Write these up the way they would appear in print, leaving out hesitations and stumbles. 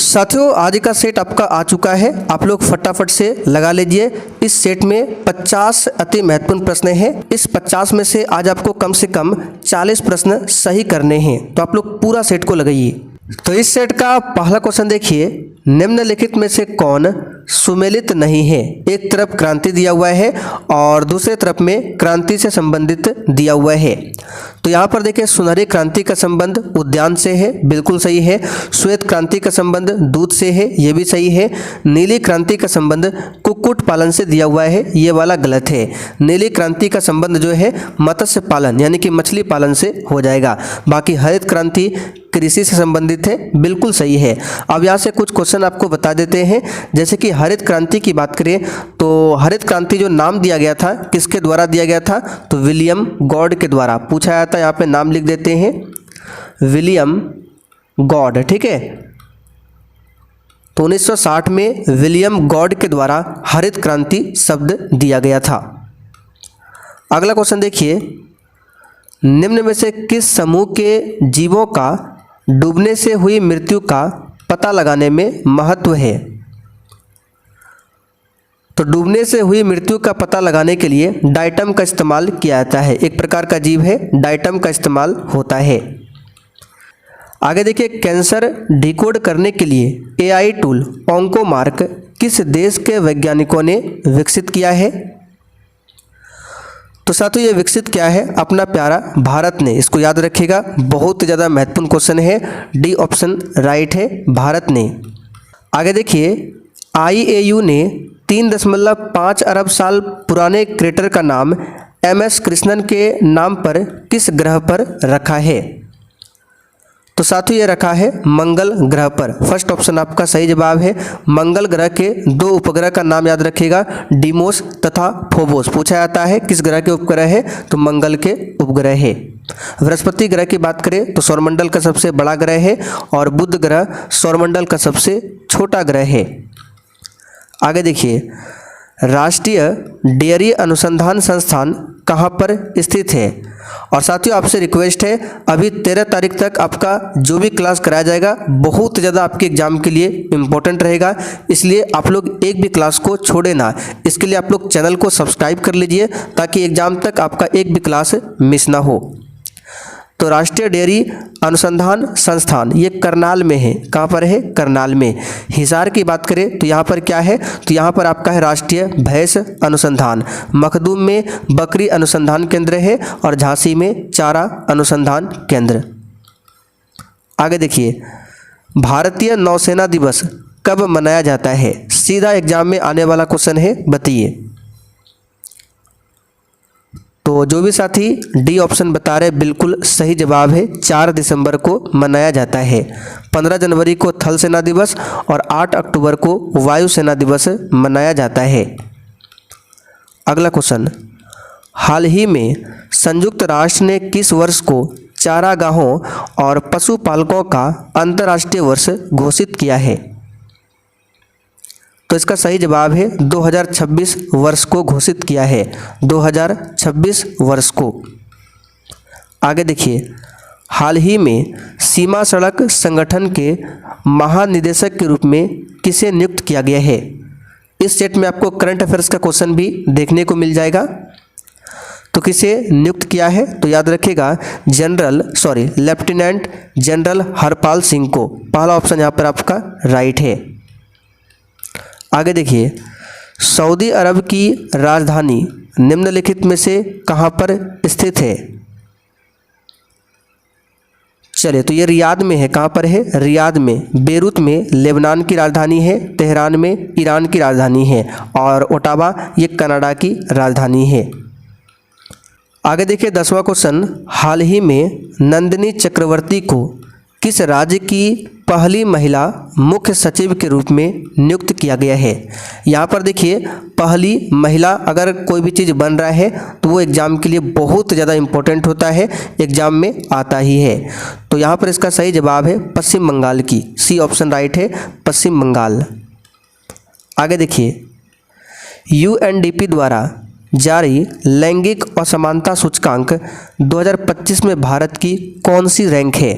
साथियों आज का सेट आपका आ चुका है, आप लोग फटाफट से लगा लीजिए। इस सेट में 50 अति महत्वपूर्ण प्रश्न हैं। इस 50 में से आज आपको कम से कम 40 प्रश्न सही करने हैं, तो आप लोग पूरा सेट को लगाइए। तो इस सेट का पहला क्वेश्चन देखिए, निम्नलिखित में से कौन सुमेलित नहीं है। एक तरफ क्रांति दिया हुआ है और दूसरे तरफ में क्रांति से संबंधित दिया हुआ है। तो यहाँ पर देखिए, सुनहरी क्रांति का संबंध उद्यान से है, बिल्कुल सही है। श्वेत क्रांति का संबंध दूध से है, ये भी सही है। नीली क्रांति का संबंध कुक्कुट पालन से दिया हुआ है, ये वाला गलत है। नीली क्रांति का संबंध जो है मत्स्य पालन यानी कि मछली पालन से हो जाएगा। बाकी हरित क्रांति कृषि से संबंधित है, बिल्कुल सही है। अब यहाँ से कुछ क्वेश्चन आपको बता देते हैं। जैसे कि हरित क्रांति की बात करें तो हरित क्रांति जो नाम दिया गया था किसके द्वारा दिया गया था, तो विलियम गॉड के द्वारा पूछा गया था। यहाँ पे नाम लिख देते हैं, विलियम गॉड, ठीक है। तो 1960 में विलियम गॉड के द्वारा हरित क्रांति शब्द दिया गया था। अगला क्वेश्चन देखिए, निम्न में से किस समूह के जीवों का डूबने से हुई मृत्यु का पता लगाने में महत्व है। तो डूबने से हुई मृत्यु का पता लगाने के लिए डाइटम का इस्तेमाल किया जाता है। एक प्रकार का जीव है, डाइटम का इस्तेमाल होता है। आगे देखिए, कैंसर डिकोड करने के लिए एआई टूल ऑन्कोमार्क किस देश के वैज्ञानिकों ने विकसित किया है। तो साथियों ये विकसित किया है अपना प्यारा भारत ने, इसको याद रखिएगा, बहुत ज़्यादा महत्वपूर्ण क्वेश्चन है। डी ऑप्शन राइट है, भारत ने। आगे देखिए, IAU ने 3.5 अरब साल पुराने क्रेटर का नाम MS कृष्णन के नाम पर किस ग्रह पर रखा है। तो साथियों ये रखा है मंगल ग्रह पर। फर्स्ट ऑप्शन आपका सही जवाब है। मंगल ग्रह के 2 उपग्रह का नाम याद रखिएगा, डीमोस तथा फोबोस। पूछा जाता है किस ग्रह के उपग्रह है, तो मंगल के उपग्रह है। बृहस्पति ग्रह की बात करें तो सौरमंडल का सबसे बड़ा ग्रह है और बुध ग्रह सौरमंडल का सबसे छोटा ग्रह है। आगे देखिए, राष्ट्रीय डेयरी अनुसंधान संस्थान कहाँ पर स्थित है। और साथियों आपसे रिक्वेस्ट है, अभी 13 तारीख तक आपका जो भी क्लास कराया जाएगा बहुत ज़्यादा आपके एग्जाम के लिए इम्पोर्टेंट रहेगा, इसलिए आप लोग एक भी क्लास को छोड़े ना। इसके लिए आप लोग चैनल को सब्सक्राइब कर लीजिए ताकि एग्जाम तक आपका एक भी क्लास मिस ना हो। तो राष्ट्रीय डेयरी अनुसंधान संस्थान ये करनाल में है। कहाँ पर है, करनाल में। हिसार की बात करें तो यहाँ पर क्या है, तो यहाँ पर आपका है राष्ट्रीय भैंस अनुसंधान। मखदूम में बकरी अनुसंधान केंद्र है और झांसी में चारा अनुसंधान केंद्र। आगे देखिए, भारतीय नौसेना दिवस कब मनाया जाता है। सीधा एग्जाम में आने वाला क्वेश्चन है, बताइए। तो जो भी साथी डी ऑप्शन बता रहे बिल्कुल सही जवाब है, 4 दिसंबर को मनाया जाता है। 15 जनवरी को थल सेना दिवस और 8 अक्टूबर को वायुसेना दिवस मनाया जाता है। अगला क्वेश्चन, हाल ही में संयुक्त राष्ट्र ने किस वर्ष को चारागाहों और पशुपालकों का अंतर्राष्ट्रीय वर्ष घोषित किया है। तो इसका सही जवाब है 2026 वर्ष को घोषित किया है, 2026 वर्ष को। आगे देखिए, हाल ही में सीमा सड़क संगठन के महानिदेशक के रूप में किसे नियुक्त किया गया है। इस सेट में आपको करंट अफेयर्स का क्वेश्चन भी देखने को मिल जाएगा। तो किसे नियुक्त किया है, तो याद रखिएगा लेफ्टिनेंट जनरल हरपाल सिंह को। पहला ऑप्शन यहाँ पर आपका राइट है। आगे देखिए, सऊदी अरब की राजधानी निम्नलिखित में से कहाँ पर स्थित है। चलिए, तो ये रियाद में है। कहाँ पर है, रियाद में। बेरूत में लेबनान की राजधानी है, तेहरान में ईरान की राजधानी है और ओटावा ये कनाडा की राजधानी है। आगे देखिए, 10वां क्वेश्चन, हाल ही में नंदिनी चक्रवर्ती को किस राज्य की पहली महिला मुख्य सचिव के रूप में नियुक्त किया गया है। यहाँ पर देखिए, पहली महिला अगर कोई भी चीज़ बन रहा है तो वो एग्ज़ाम के लिए बहुत ज़्यादा इम्पोर्टेंट होता है, एग्ज़ाम में आता ही है। तो यहाँ पर इसका सही जवाब है पश्चिम बंगाल की। सी ऑप्शन राइट है, पश्चिम बंगाल। आगे देखिए, UNDP द्वारा जारी लैंगिक असमानता सूचकांक 2025 में भारत की कौन सी रैंक है।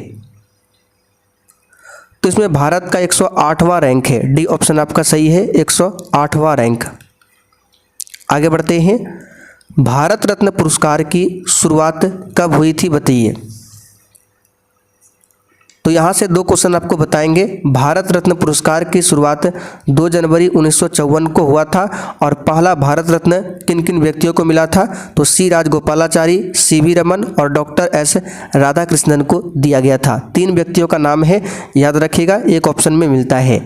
तो इसमें भारत का 108वां रैंक है। डी ऑप्शन आपका सही है, 108वां रैंक। आगे बढ़ते हैं, भारत रत्न पुरस्कार की शुरुआत कब हुई थी बताइए। तो यहाँ से दो क्वेश्चन आपको बताएंगे। भारत रत्न पुरस्कार की शुरुआत 2 जनवरी 1954 को हुआ था और पहला भारत रत्न किन किन व्यक्तियों को मिला था, तो सी राजगोपालाचारी, सीवी रमन और डॉक्टर एस राधाकृष्णन को दिया गया था। 3 व्यक्तियों का नाम है, याद रखिएगा, एक ऑप्शन में मिलता है।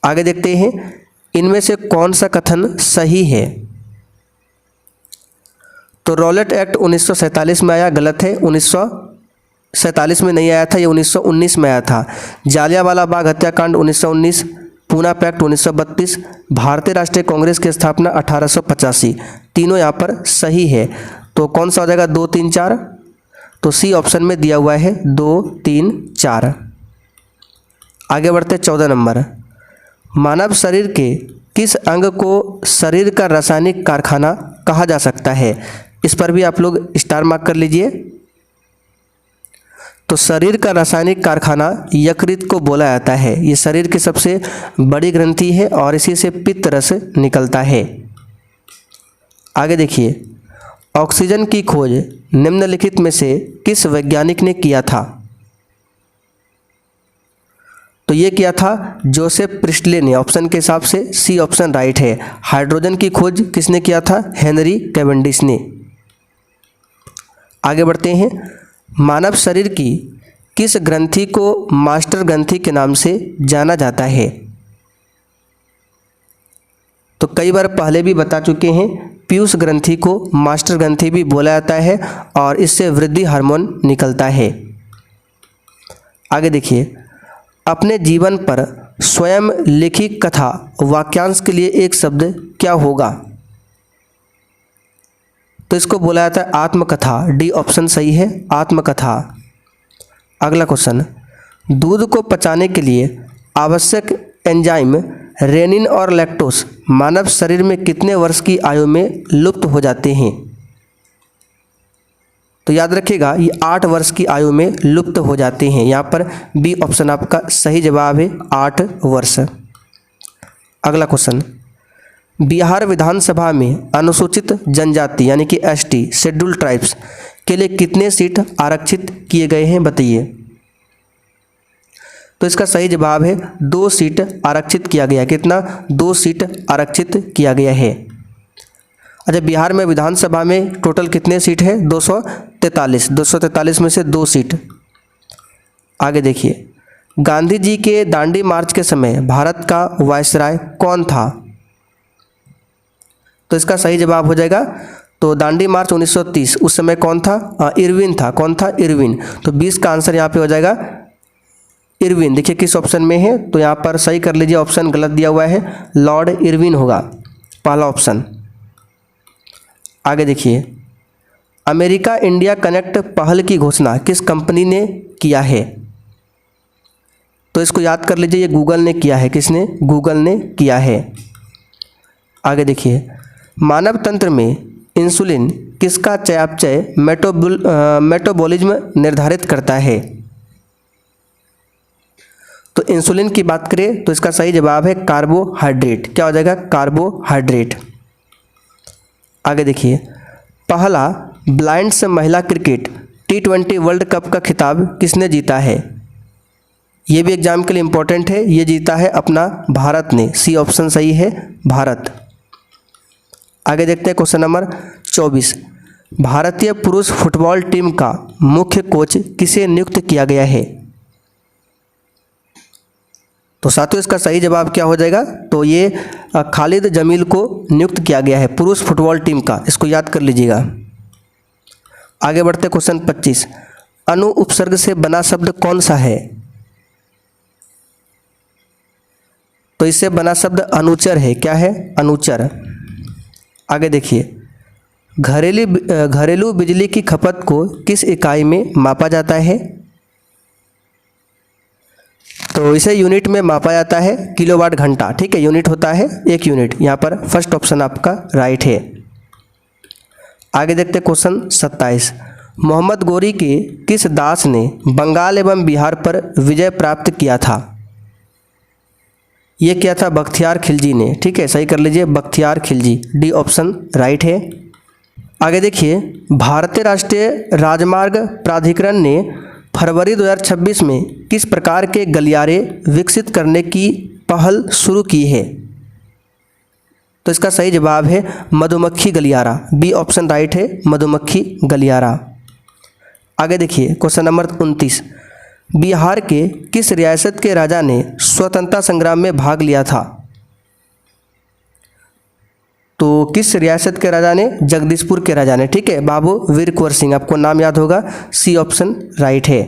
आगे देखते हैं, इनमें से कौन सा कथन सही है। तो रॉलेट एक्ट 1947 में आया, गलत है। 1947 में नहीं आया था, ये 1919 में आया था। जालियांवाला बाग हत्याकांड 1919, पूना पैक्ट 1932, भारतीय राष्ट्रीय कांग्रेस की स्थापना 1885। तीनों यहाँ पर सही है। तो कौन सा हो जाएगा, 2, 3, 4। तो सी ऑप्शन में दिया हुआ है 2, 3, 4। आगे बढ़ते 14 नंबर, मानव शरीर के किस अंग को शरीर का रासायनिक कारखाना कहा जा सकता है। इस पर भी आप लोग स्टार मार्क कर लीजिए। तो शरीर का रासायनिक कारखाना यकृत को बोला जाता है। ये शरीर की सबसे बड़ी ग्रंथि है और इसी से पित्त रस निकलता है। आगे देखिए, ऑक्सीजन की खोज निम्नलिखित में से किस वैज्ञानिक ने किया था। तो ये किया था जोसेफ प्रिस्टले ने। ऑप्शन के हिसाब से सी ऑप्शन राइट है। हाइड्रोजन की खोज किसने किया था, हेनरी कैवेंडिश ने। आगे बढ़ते हैं, मानव शरीर की किस ग्रंथि को मास्टर ग्रंथि के नाम से जाना जाता है। तो कई बार पहले भी बता चुके हैं, पीयूष ग्रंथि को मास्टर ग्रंथि भी बोला जाता है और इससे वृद्धि हार्मोन निकलता है। आगे देखिए, अपने जीवन पर स्वयं लिखी कथा वाक्यांश के लिए एक शब्द क्या होगा। तो इसको बोला जाता है आत्मकथा। डी ऑप्शन सही है, आत्मकथा। अगला क्वेश्चन, दूध को पचाने के लिए आवश्यक एंजाइम रेनिन और लैक्टोस मानव शरीर में कितने वर्ष की आयु में लुप्त हो जाते हैं। तो याद रखिएगा, ये 8 वर्ष की आयु में लुप्त हो जाते हैं। यहाँ पर बी ऑप्शन आपका सही जवाब है, 8 वर्ष। अगला क्वेश्चन, बिहार विधानसभा में अनुसूचित जनजाति यानी कि एसटी शेड्यूल ट्राइब्स के लिए कितने सीट आरक्षित किए गए हैं बताइए। तो इसका सही जवाब है 2 सीट आरक्षित किया गया। कितना, 2 सीट आरक्षित किया गया है। अच्छा, बिहार में विधानसभा में टोटल कितने सीट है, 243। 243 में से 2 सीट। आगे देखिए, गांधी जी के दांडी मार्च के समय भारत का वायसराय कौन था। तो इसका सही जवाब हो जाएगा, तो दांडी मार्च 1930, उस समय कौन था, इरविन था। कौन था, इरविन। तो 20 का आंसर यहाँ पे हो जाएगा इरविन। देखिए किस ऑप्शन में है, तो यहाँ पर सही कर लीजिए, ऑप्शन गलत दिया हुआ है, लॉर्ड इरविन होगा पहला ऑप्शन। आगे देखिए, अमेरिका इंडिया कनेक्ट पहल की घोषणा किस कंपनी ने किया है। तो इसको याद कर लीजिए, ये गूगल ने किया है। किसने, गूगल ने किया है। आगे देखिए, मानव तंत्र में इंसुलिन किसका चयापचय मेटाबॉलिज्म निर्धारित करता है। तो इंसुलिन की बात करें तो इसका सही जवाब है कार्बोहाइड्रेट। क्या हो जाएगा, कार्बोहाइड्रेट। आगे देखिए, पहला ब्लाइंड्स महिला क्रिकेट T20 वर्ल्ड कप का खिताब किसने जीता है। ये भी एग्जाम के लिए इम्पोर्टेंट है। ये जीता है अपना भारत ने। सी ऑप्शन सही है, भारत। आगे देखते हैं क्वेश्चन नंबर 24, भारतीय पुरुष फुटबॉल टीम का मुख्य कोच किसे नियुक्त किया गया है। तो साथियों इसका सही जवाब क्या हो जाएगा, तो ये खालिद जमील को नियुक्त किया गया है पुरुष फुटबॉल टीम का। इसको याद कर लीजिएगा। आगे बढ़ते क्वेश्चन 25, अनु उपसर्ग से बना शब्द कौन सा है। तो इससे बना शब्द अनुचर है। क्या है, अनुचर। आगे देखिए, घरेलू बिजली की खपत को किस इकाई में मापा जाता है। तो इसे यूनिट में मापा जाता है, किलोवाट घंटा। ठीक है, यूनिट होता है 1 यूनिट। यहाँ पर फर्स्ट ऑप्शन आपका राइट है। आगे देखते क्वेश्चन 27, मोहम्मद गोरी के किस दास ने बंगाल एवं बिहार पर विजय प्राप्त किया था? ये किया था बख्तियार खिलजी ने। ठीक है, सही कर लीजिए, Bakhtiyar Khilji, D option right है। आगे देखिए, भारतीय राष्ट्रीय राजमार्ग प्राधिकरण ने फरवरी 2026 में किस प्रकार के गलियारे विकसित करने की पहल शुरू की है? तो इसका सही जवाब है मधुमक्खी गलियारा, बी ऑप्शन राइट है, मधुमक्खी गलियारा। आगे देखिए, क्वेश्चन नंबर 29, बिहार के किस रियासत के राजा ने स्वतंत्रता संग्राम में भाग लिया था? तो किस रियासत के राजा ने? जगदीशपुर के राजा ने। ठीक है, बाबू वीर कुंवर सिंह, आपको नाम याद होगा, सी ऑप्शन राइट है।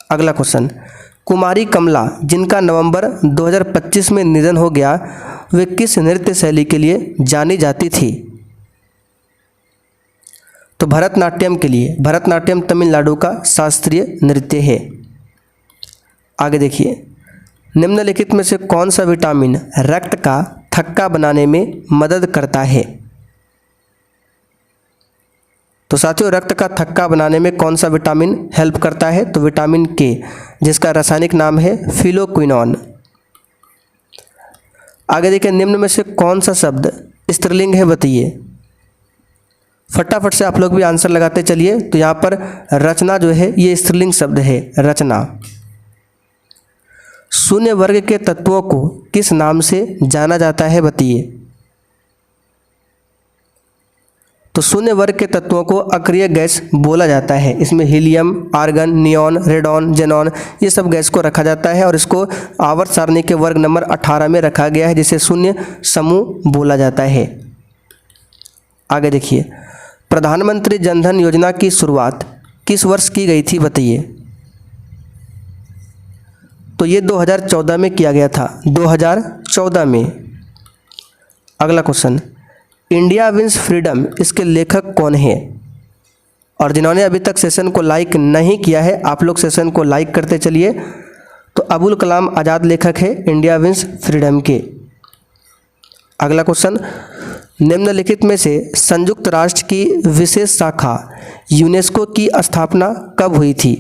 अगला क्वेश्चन, कुमारी कमला जिनका नवंबर 2025 में निधन हो गया, वे किस नृत्य शैली के लिए जानी जाती थी? तो भरतनाट्यम के लिए। भरतनाट्यम तमिलनाडु का शास्त्रीय नृत्य है। आगे देखिए, निम्नलिखित में से कौन सा विटामिन रक्त का थक्का बनाने में मदद करता है? तो साथियों, रक्त का थक्का बनाने में कौन सा विटामिन हेल्प करता है? तो विटामिन के, जिसका रासायनिक नाम है फिलोक्विनोन। आगे देखिए, निम्न में से कौन सा शब्द स्त्रीलिंग है, बताइए। फटाफट से आप लोग भी आंसर लगाते चलिए। तो यहाँ पर रचना जो है ये स्त्रीलिंग शब्द है, रचना। शून्य वर्ग के तत्वों को किस नाम से जाना जाता है, बताइए। तो शून्य वर्ग के तत्वों को अक्रिय गैस बोला जाता है। इसमें helium, argon, neon, radon, xenon, ये सब गैस को रखा जाता है और इसको आवर्त सारणी के वर्ग नंबर 18 में रखा गया है, जिसे शून्य समूह बोला जाता है। आगे देखिए, प्रधानमंत्री जनधन योजना की शुरुआत किस वर्ष की गई थी, बताइए। तो ये 2014 में किया गया था, 2014 में। अगला क्वेश्चन, इंडिया विंस फ्रीडम, इसके लेखक कौन है? और जिन्होंने अभी तक सेशन को लाइक नहीं किया है, आप लोग सेशन को लाइक करते चलिए। तो अबुल कलाम आज़ाद लेखक है इंडिया विंस फ्रीडम के। अगला क्वेश्चन, निम्नलिखित में से संयुक्त राष्ट्र की विशेष शाखा यूनेस्को की स्थापना कब हुई थी?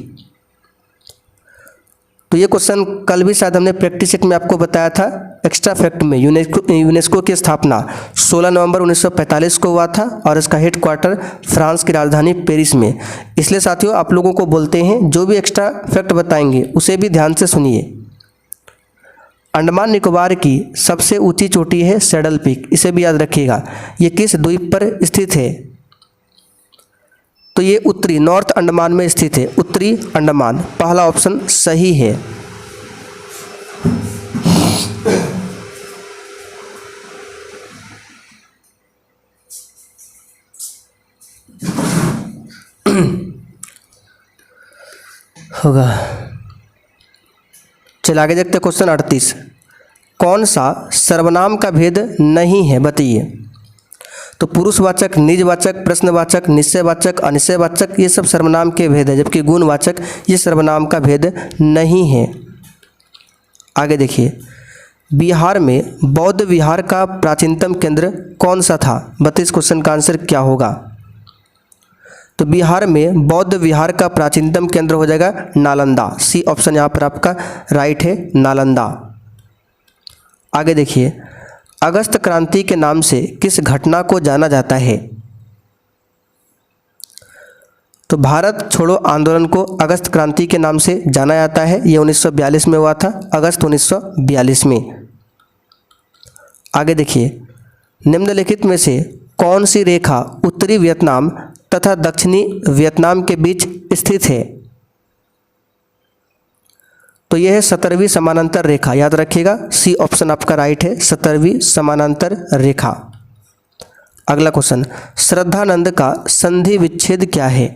तो ये क्वेश्चन कल भी शायद हमने प्रैक्टिस सेट में आपको बताया था, एक्स्ट्रा फैक्ट में। यूनेस्को की स्थापना 16 नवंबर 1945 को हुआ था और इसका हेडक्वार्टर फ्रांस की राजधानी पेरिस में। इसलिए साथियों, आप लोगों को बोलते हैं जो भी एक्स्ट्रा फैक्ट बताएंगे उसे भी ध्यान से सुनिए। अंडमान निकोबार की सबसे ऊंची चोटी है सैडल पीक, इसे भी याद रखिएगा। ये किस द्वीप पर स्थित है? तो ये उत्तरी नॉर्थ अंडमान में स्थित है, उत्तरी अंडमान, पहला ऑप्शन सही है। होगा। चल आगे देखते हैं, क्वेश्चन 38, कौन सा सर्वनाम का भेद नहीं है, बताइए। तो पुरुषवाचक, निजवाचक, प्रश्नवाचक, निश्चयवाचक, अनिश्चयवाचक, ये सब सर्वनाम के भेद है, जबकि गुणवाचक ये सर्वनाम का भेद नहीं है। आगे देखिए, बिहार में बौद्ध विहार का प्राचीनतम केंद्र कौन सा था, बताइए। इस क्वेश्चन का आंसर क्या होगा? तो बिहार में बौद्ध विहार का प्राचीनतम केंद्र हो जाएगा नालंदा, सी ऑप्शन यहाँ पर आपका राइट है, नालंदा। आगे देखिए, अगस्त क्रांति के नाम से किस घटना को जाना जाता है? तो भारत छोड़ो आंदोलन को अगस्त क्रांति के नाम से जाना जाता है। ये 1942 में हुआ था, अगस्त 1942 में। आगे देखिए, निम्नलिखित में से कौन सी रेखा उत्तरी वियतनाम तथा दक्षिणी वियतनाम के बीच स्थित है? तो यह है 17वीं समानांतर रेखा, याद रखिएगा, सी ऑप्शन आपका राइट है, 17वीं समानांतर रेखा। अगला क्वेश्चन, श्रद्धानंद का संधि विच्छेद क्या है?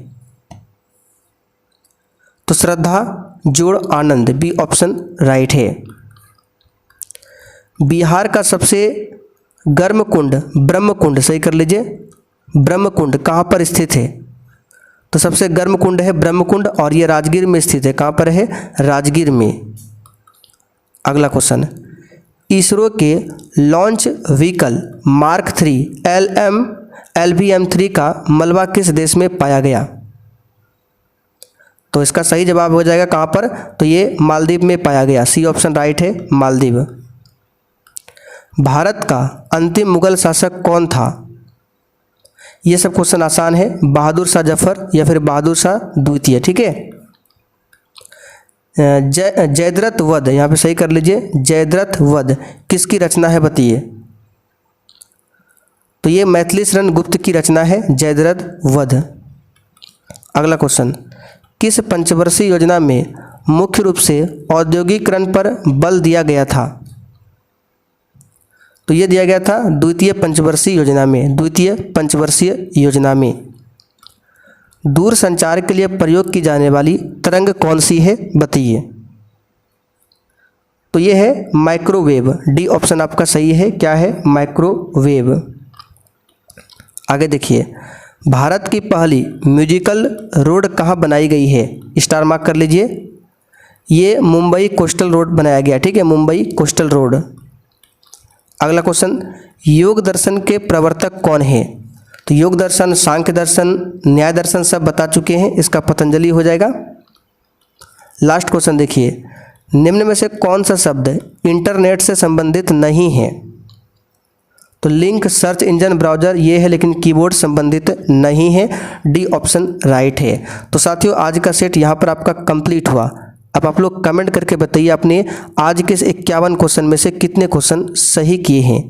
तो श्रद्धा जोड़ आनंद, बी ऑप्शन राइट है। बिहार का सबसे गर्म कुंड ब्रह्मकुंड, सही कर लीजिए, ब्रह्मकुंड कहाँ पर स्थित है? तो सबसे गर्म कुंड है ब्रह्मकुंड और ये राजगीर में स्थित है। कहाँ पर है? राजगीर में। अगला क्वेश्चन, इसरो के लॉन्च व्हीकल मार्क 3 LVM-3 का मलबा किस देश में पाया गया? तो इसका सही जवाब हो जाएगा कहाँ पर, तो ये मालदीव में पाया गया। सी ऑप्शन राइट है, मालदीव। भारत का अंतिम मुगल शासक कौन था? ये सब क्वेश्चन आसान है। बहादुर शाह जफर या फिर बहादुर शाह द्वितीय, ठीक है। जयद्रथ वध, यहाँ पे सही कर लीजिए, जयद्रथ वध किसकी रचना है बताइए? तो ये मैथिली शरण गुप्त की रचना है, जयद्रथ वध। अगला क्वेश्चन, किस पंचवर्षीय योजना में मुख्य रूप से औद्योगिकरण पर बल दिया गया था? तो ये दिया गया था द्वितीय पंचवर्षीय योजना में। द्वितीय पंचवर्षीय योजना में दूर संचार के लिए प्रयोग की जाने वाली तरंग कौन सी है बताइए? तो ये है माइक्रोवेव। डी ऑप्शन आपका सही है। क्या है? माइक्रोवेव। आगे देखिए, भारत की पहली म्यूजिकल रोड कहाँ बनाई गई है? स्टार मार्क कर लीजिए। ये मुंबई कोस्टल रोड बनाया गया, ठीक है, मुंबई कोस्टल रोड। अगला क्वेश्चन, योग दर्शन के प्रवर्तक कौन है? तो योग दर्शन, सांख्य दर्शन, न्याय दर्शन सब बता चुके हैं, इसका पतंजलि हो जाएगा। लास्ट क्वेश्चन देखिए, निम्न में से कौन सा शब्द इंटरनेट से संबंधित नहीं है? तो लिंक, सर्च इंजन, ब्राउजर ये है, लेकिन कीबोर्ड संबंधित नहीं है। डी ऑप्शन राइट है। तो साथियों, आज का सेट यहाँ पर आपका कंप्लीट हुआ। अब आप लोग कमेंट करके बताइए आपने आज के 51 क्वेश्चन में से कितने क्वेश्चन सही किए हैं।